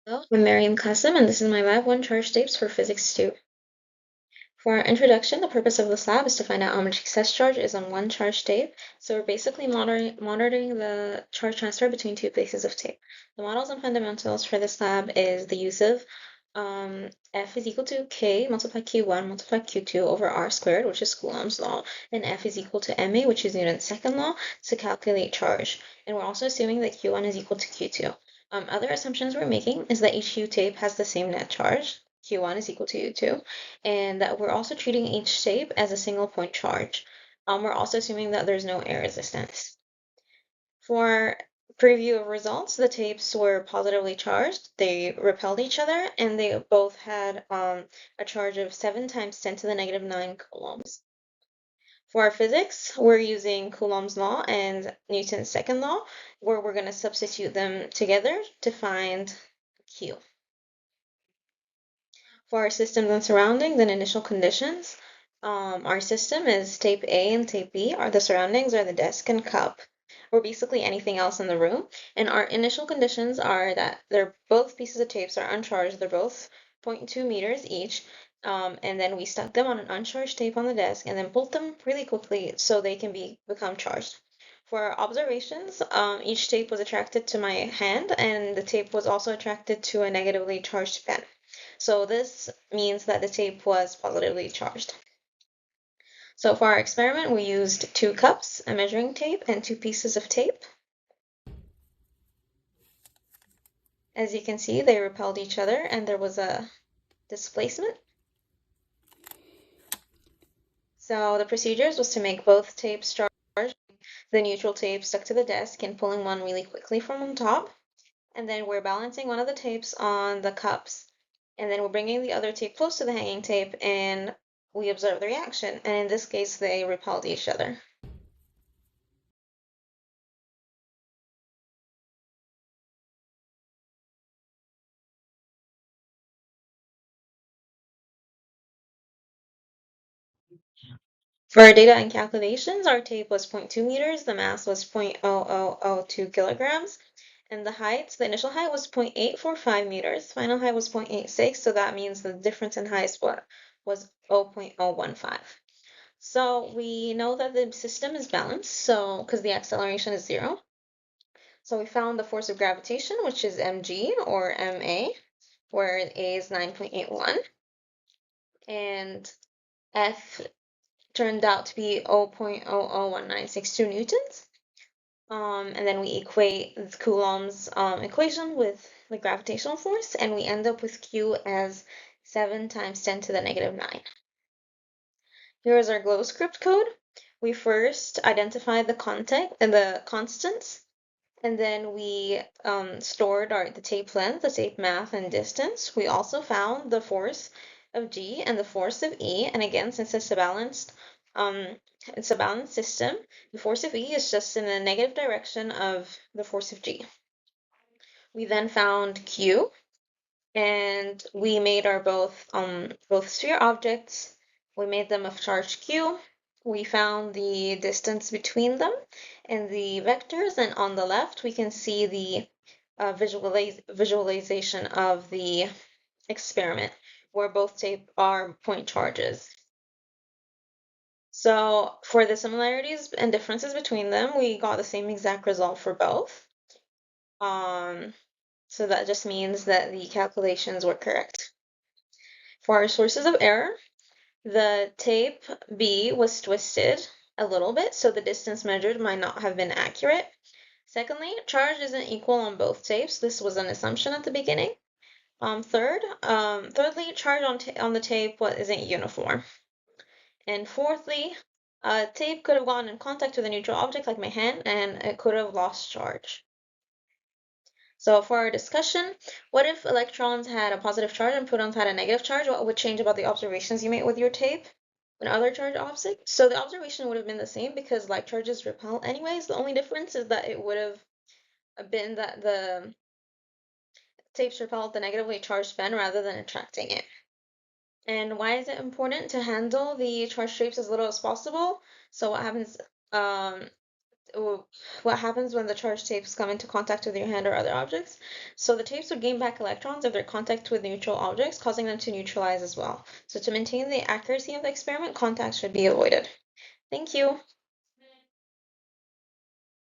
Hello, I'm Mariam Qasim, and this is my Lab 1 charge tapes for Physics 2. For our introduction, the purpose of this lab is to find out how much excess charge is on one charge tape. So we're basically monitoring the charge transfer between two pieces of tape. The models and fundamentals for this lab is the use of F is equal to K multiplied Q1 multiplied Q2 over R squared, which is Coulomb's law, and F is equal to MA, which is Newton's second law, to calculate charge. And we're also assuming that Q1 is equal to Q2. Other assumptions we're making is that each U tape has the same net charge, Q1 is equal to U2, and that we're also treating each tape as a single point charge. We're also assuming that there's no air resistance. For preview of results, the tapes were positively charged, they repelled each other, and they both had a charge of 7 times 10 to the negative 9 coulombs. For our physics, we're using Coulomb's law and Newton's second law, where we're going to substitute them together to find Q. For our systems and surroundings and initial conditions, our system is tape A and tape B. The surroundings are the desk and cup, or basically anything else in the room. And our initial conditions are that both pieces of tapes are uncharged. They're both 0.2 meters each. And then we stuck them on an uncharged tape on the desk and then pulled them really quickly so they can become charged. For our observations, each tape was attracted to my hand, and the tape was also attracted to a negatively charged pen. So this means that the tape was positively charged. So for our experiment, we used 2 cups, a measuring tape, and 2 pieces of tape. As you can see, they repelled each other and there was a displacement. So the procedures was to make both tapes charged, the neutral tape stuck to the desk and pulling one really quickly from on top. And then we're balancing one of the tapes on the cups. And then we're bringing the other tape close to the hanging tape and we observe the reaction. And in this case, they repelled each other. For our data and calculations, our tape was 0.2 meters, the mass was 0.0002 kilograms, and the initial height was 0.845 meters, final height was 0.86, so that means the difference in height was 0.015. So we know that the system is balanced, so because the acceleration is 0. So we found the force of gravitation, which is mg or ma, where A is 9.81, and F turned out to be 0.001962 newtons. And then we equate Coulomb's equation with the gravitational force, and we end up with Q as 7 times 10 to the negative 9. Here is our glow script code. We first identified the constants, and then we stored the tape length, the tape mass, and distance. We also found the force of G and the force of E, and again, since it's a balanced system, the force of E is just in the negative direction of the force of G. We then found Q, and we made our both sphere objects. We made them of charge Q. We found the distance between them and the vectors, and on the left we can see the visualization of the experiment where both tape are point charges. So for the similarities and differences between them, we got the same exact result for both. So that just means that the calculations were correct. For our sources of error, the tape B was twisted a little bit, so the distance measured might not have been accurate. Secondly, charge isn't equal on both tapes. This was an assumption at the beginning. Thirdly, charge on the tape isn't uniform. And fourthly, tape could have gone in contact with a neutral object like my hand, and it could have lost charge. So for our discussion, what if electrons had a positive charge and protons had a negative charge? What would change about the observations you made with your tape and other charge objects? So the observation would have been the same because like charges repel anyways. The only difference is that it would have been that the tapes repelled the negatively charged pen rather than attracting it. And why is it important to handle the charged tapes as little as possible? So what happens, what happens when the charged tapes come into contact with your hand or other objects. So the tapes would gain back electrons if they're contact with neutral objects, causing them to neutralize as well. So to maintain the accuracy of the experiment, contact should be avoided. Thank you.